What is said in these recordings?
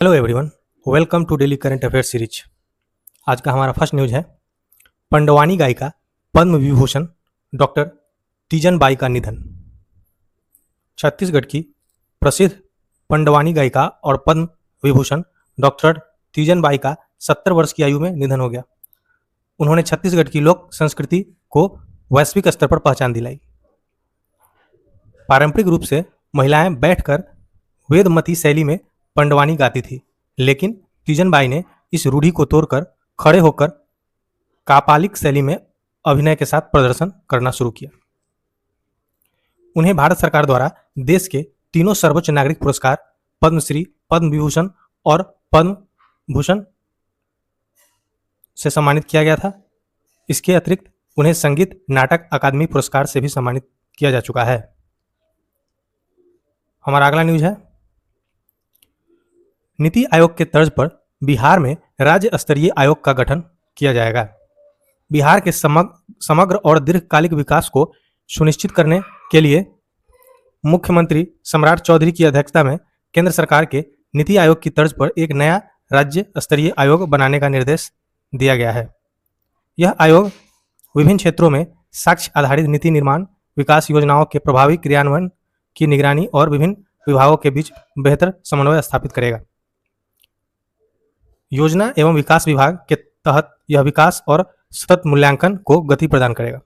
Hello everyone, welcome to daily current affair series. आज का हमारा फर्स्ट न्यूज है पंडवानी गायिका पद्म विभूषण डॉक्टर तीजन बाई का निधन। छत्तीसगढ़ की प्रसिद्ध पंडवानी गायिका और पद्म विभूषण डॉक्टर तीजन बाई का 70 वर्ष की आयु में निधन हो गया। उन्होंने छत्तीसगढ़ की लोक संस्कृति को वैश्विक स्तर पर पहचान दिलाई। पारंपरिक रूप से महिलाएं बैठकर वेदमती शैली में पंडवानी गाती थी, लेकिन तीजन बाई ने इस रूढ़ी को तोड़कर खड़े होकर कापालिक शैली में अभिनय के साथ प्रदर्शन करना शुरू किया। उन्हें भारत सरकार द्वारा देश के तीनों सर्वोच्च नागरिक पुरस्कार पद्मश्री, पद्म विभूषण और पद्म भूषण से सम्मानित किया गया था। इसके अतिरिक्त उन्हें संगीत नाटक अकादमी पुरस्कार से भी सम्मानित किया जा चुका है। हमारा अगला न्यूज है नीति आयोग के तर्ज पर बिहार में राज्य स्तरीय आयोग का गठन किया जाएगा। बिहार के समग्र और दीर्घकालिक विकास को सुनिश्चित करने के लिए मुख्यमंत्री सम्राट चौधरी की अध्यक्षता में केंद्र सरकार के नीति आयोग की तर्ज पर एक नया राज्य स्तरीय आयोग बनाने का निर्देश दिया गया है। यह आयोग विभिन्न क्षेत्रों में साक्ष्य आधारित नीति निर्माण, विकास योजनाओं के प्रभावी क्रियान्वयन की निगरानी और विभिन्न विभागों के बीच बेहतर समन्वय स्थापित करेगा। योजना एवं विकास विभाग के तहत यह विकास और सतत मूल्यांकन को गति प्रदान करेगा।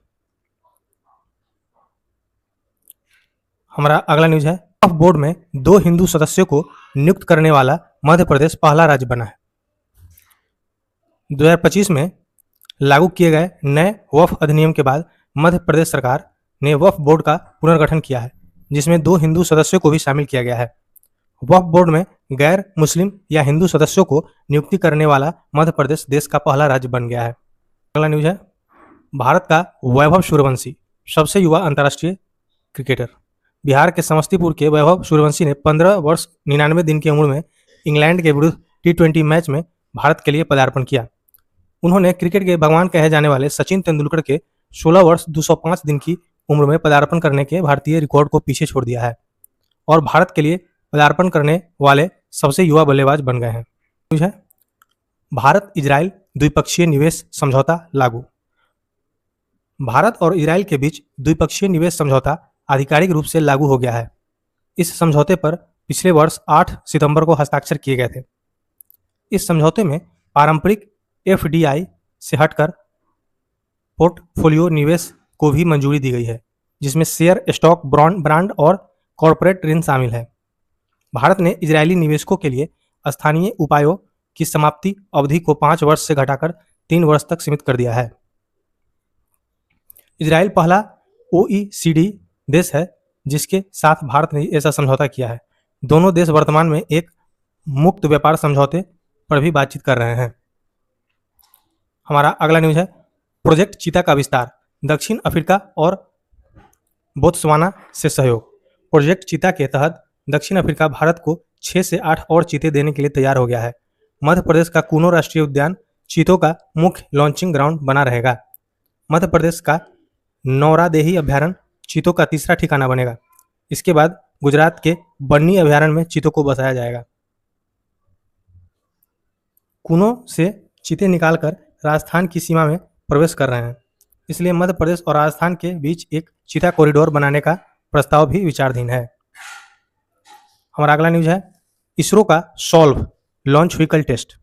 हमारा अगला न्यूज है वक्फ बोर्ड में 2 हिंदू सदस्यों को नियुक्त करने वाला मध्य प्रदेश पहला राज्य बना है। 2025 में लागू किए गए नए वक्फ अधिनियम के बाद मध्य प्रदेश सरकार ने वक्फ बोर्ड का पुनर्गठन किया है, जिसमें 2 हिंदू सदस्यों को भी शामिल किया गया है। वक्फ बोर्ड में गैर मुस्लिम या हिंदू सदस्यों को नियुक्ति करने वाला मध्य प्रदेश देश का पहला राज्य बन गया है। अगला न्यूज है भारत का वैभव सूर्यवंशी सबसे युवा अंतर्राष्ट्रीय क्रिकेटर। बिहार के समस्तीपुर के वैभव सूर्यवंशी ने 15 वर्ष 99 दिन की उम्र में इंग्लैंड के विरुद्ध T20 मैच में भारत के लिए पदार्पण किया। उन्होंने क्रिकेट के भगवान कहे जाने वाले सचिन तेंदुलकर के 16 वर्ष 205 दिन की उम्र में पदार्पण करने के भारतीय रिकॉर्ड को पीछे छोड़ दिया है और भारत के लिए पदार्पण करने वाले सबसे युवा बल्लेबाज बन गए हैं। न्यूज है भारत इजराइल द्विपक्षीय निवेश समझौता लागू। भारत और इजराइल के बीच द्विपक्षीय निवेश समझौता आधिकारिक रूप से लागू हो गया है। इस समझौते पर पिछले वर्ष 8 सितंबर को हस्ताक्षर किए गए थे। इस समझौते में पारंपरिक FDI से हटकर पोर्टफोलियो निवेश को भी मंजूरी दी गई है, जिसमें शेयर, स्टॉक, ब्रांड और कॉरपोरेट ऋण शामिल है। भारत ने इजरायली निवेशकों के लिए स्थानीय उपायों की समाप्ति अवधि को 5 वर्ष से घटाकर 3 वर्ष तक सीमित कर दिया है। इजरायल पहला OECD देश है जिसके साथ भारत ने ऐसा समझौता किया है। दोनों देश वर्तमान में एक मुक्त व्यापार समझौते पर भी बातचीत कर रहे हैं। हमारा अगला न्यूज है प्रोजेक्ट चीता का विस्तार। दक्षिण अफ्रीका और बोत्सवाना से सहयोग। प्रोजेक्ट चीता के तहत दक्षिण अफ्रीका भारत को 6 से 8 और चीते देने के लिए तैयार हो गया है। मध्य प्रदेश का कूनो राष्ट्रीय उद्यान चीतों का मुख्य लॉन्चिंग ग्राउंड बना रहेगा। मध्य प्रदेश का नौरादेही अभ्यारण्य चीतों का तीसरा ठिकाना बनेगा। इसके बाद गुजरात के बन्नी अभ्यारण्य में चीतों को बसाया जाएगा। कूनो से चीते निकालकर राजस्थान की सीमा में प्रवेश कर रहे हैं, इसलिए मध्य प्रदेश और राजस्थान के बीच एक चीता कॉरिडोर बनाने का प्रस्ताव भी विचाराधीन है। हमारा अगला न्यूज है इसरो का सॉल्व लॉन्च व्हीकल टेस्ट।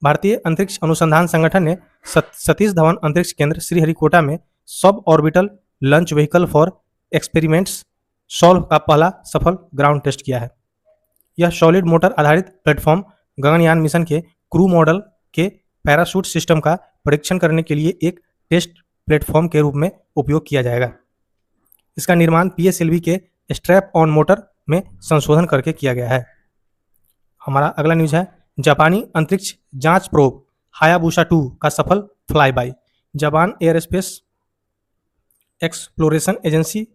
भारतीय अंतरिक्ष अनुसंधान संगठन ने सतीश धवन अंतरिक्ष केंद्र श्रीहरिकोटा में sub orbital launch vehicle for experiments solve का पहला सफल ग्राउंड टेस्ट किया है। यह सॉलिड मोटर आधारित प्लेटफॉर्म गगनयान मिशन के क्रू मॉडल के पैराशूट सिस्टम का परीक्षण करने के लिए एक टेस्ट प्लेटफॉर्म के रूप में उपयोग किया जाएगा। इसका निर्माण PSLV के स्ट्रैप ऑन मोटर में संशोधन करके किया गया है। हमारा अगला न्यूज है जापानी अंतरिक्ष जांच प्रोब हायाबुसा 2 का सफल fly by. Japan aerospace exploration agency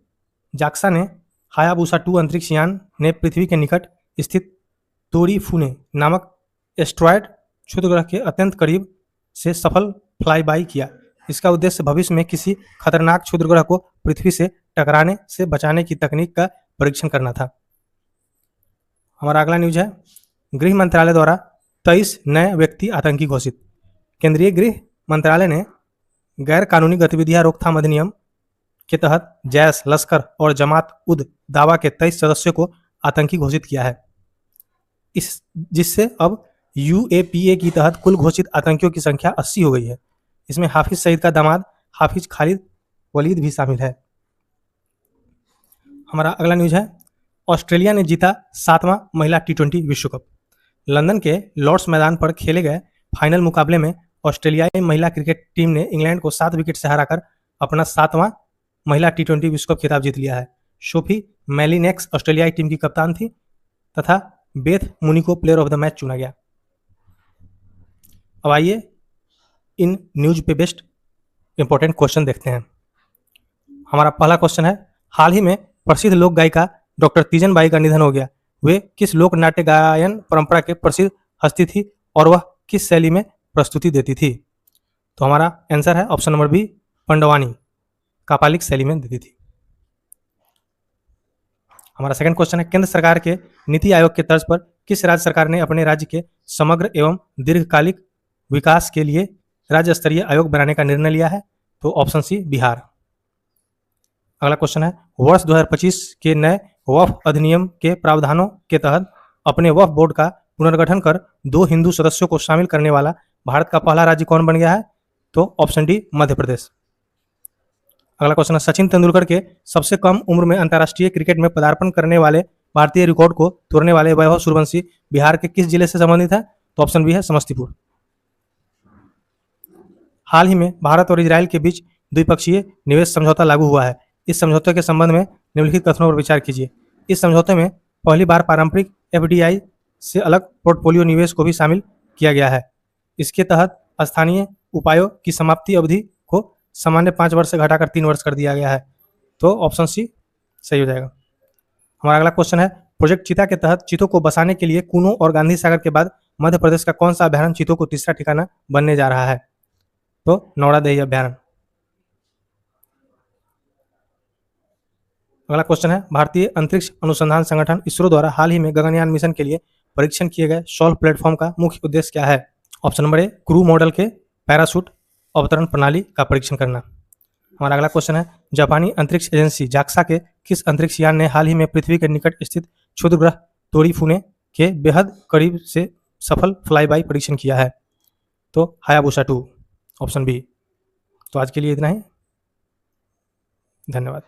JAXA ने हायाबुसा 2 अंतरिक्ष यान ने पृथ्वी के निकट स्थित तोरीफुने नामक एस्ट्रॉयड क्षुद्र ग्रह के अत्यंत करीब से सफल फ्लाई बाई किया। इसका उद्देश्य भविष्य में किसी खतरनाक क्षुद्र ग्रह को पृथ्वी से टकराने से बचाने की तकनीक का परीक्षण करना था। हमारा अगला न्यूज है गृह मंत्रालय द्वारा 23 नए व्यक्ति आतंकी घोषित। केंद्रीय गृह मंत्रालय ने गैर कानूनी गतिविधियां रोकथाम अधिनियम के तहत जैश, लश्कर और जमात उद दावा के 23 सदस्यों को आतंकी घोषित किया है। जिससे अब यूएपीए की तहत कुल घोषित आतंकियों की संख्या 80 हो गई है। इसमें हाफिज सईद का दामाद हाफिज खालिद वलीद भी शामिल है। हमारा अगला न्यूज है, ऑस्ट्रेलिया ने जीता 7वां महिला T20 विश्व कप। लंदन के लॉर्ड्स मैदान पर खेले गए फाइनल मुकाबले में ऑस्ट्रेलियाई महिला क्रिकेट टीम ने इंग्लैंड को 7 विकेट से हराकर अपना 7वां महिला T20 विश्व कप खिताब जीत लिया है। सोफी मैलिनेक्स ऑस्ट्रेलियाई टीम की कप्तान थी तथा बेथ मुनी को प्लेयर ऑफ द मैच चुना गया। अब आइए इन न्यूज पे बेस्ड इंपॉर्टेंट क्वेश्चन देखते हैं। हमारा पहला क्वेश्चन है, हाल ही में प्रसिद्ध लोक गायिका डॉक्टर तीजन बाई का निधन हो गया। वे किस लोक नाट्य गायन परंपरा के प्रसिद्ध हस्ती थी और वह किस शैली में प्रस्तुति देती थी? तो हमारा आंसर है ऑप्शन नंबर बी, पंडवानी, कापालिक शैली में देती थी। हमारा सेकंड क्वेश्चन है, केंद्र सरकार के नीति आयोग के तर्ज पर किस राज्य सरकार ने अपने राज्य के समग्र एवं दीर्घकालिक विकास के लिए राज्य स्तरीय आयोग बनाने का निर्णय लिया है? तो ऑप्शन सी, बिहार। अगला क्वेश्चन है, वर्ष 2025 के नए वक्फ अधिनियम के प्रावधानों के तहत अपने वक्फ बोर्ड का पुनर्गठन कर 2 हिंदू सदस्यों को शामिल करने वाला भारत का पहला राज्य कौन बन गया है? तो ऑप्शन डी, मध्य प्रदेश। अगला क्वेश्चन है, सचिन तेंदुलकर के सबसे कम उम्र में अंतर्राष्ट्रीय क्रिकेट में पदार्पण करने वाले भारतीय रिकॉर्ड को तोड़ने वाले वैभव सूर्यवंशी बिहार के किस जिले से संबंधित है? तो ऑप्शन बी है, समस्तीपुर। हाल ही में भारत और इजरायल के बीच द्विपक्षीय निवेश समझौता लागू हुआ है। इस समझौते के संबंध में निम्नलिखित कथनों पर विचार कीजिए। इस समझौते में पहली बार पारंपरिक एफडीआई से अलग पोर्टफोलियो निवेश को भी शामिल किया गया है। इसके तहत स्थानीय उपायों की समाप्ति अवधि को सामान्य 5 वर्ष से घटाकर 3 वर्ष कर दिया गया है। तो ऑप्शन सी सही हो जाएगा। हमारा अगला क्वेश्चन है, प्रोजेक्ट चीता के तहत चीतों को बसाने के लिए कुनो और गांधी सागर के बाद मध्य प्रदेश का कौन सा अभ्यारण्य चीतों को तीसरा ठिकाना बनने जा रहा है? तो नौड़ादेही अभ्यारण्य। अगला क्वेश्चन है, भारतीय अंतरिक्ष अनुसंधान संगठन इसरो द्वारा हाल ही में गगनयान मिशन के लिए परीक्षण किए गए सॉल्व प्लेटफॉर्म का मुख्य उद्देश्य क्या है? Option number A, crew model के पैराशूट अवतरण प्रणाली का परीक्षण करना। हमारा अगला क्वेश्चन है, जापानी अंतरिक्ष एजेंसी जाक्सा के किस अंतरिक्ष यान ने हाल ही में पृथ्वी के निकट स्थित क्षुद्र ग्रह तोरीफुने के बेहद करीब से सफल फ्लाईबाई परीक्षण किया है? तो हायाबुसा 2, ऑप्शन बी। तो आज के लिए इतना ही, धन्यवाद।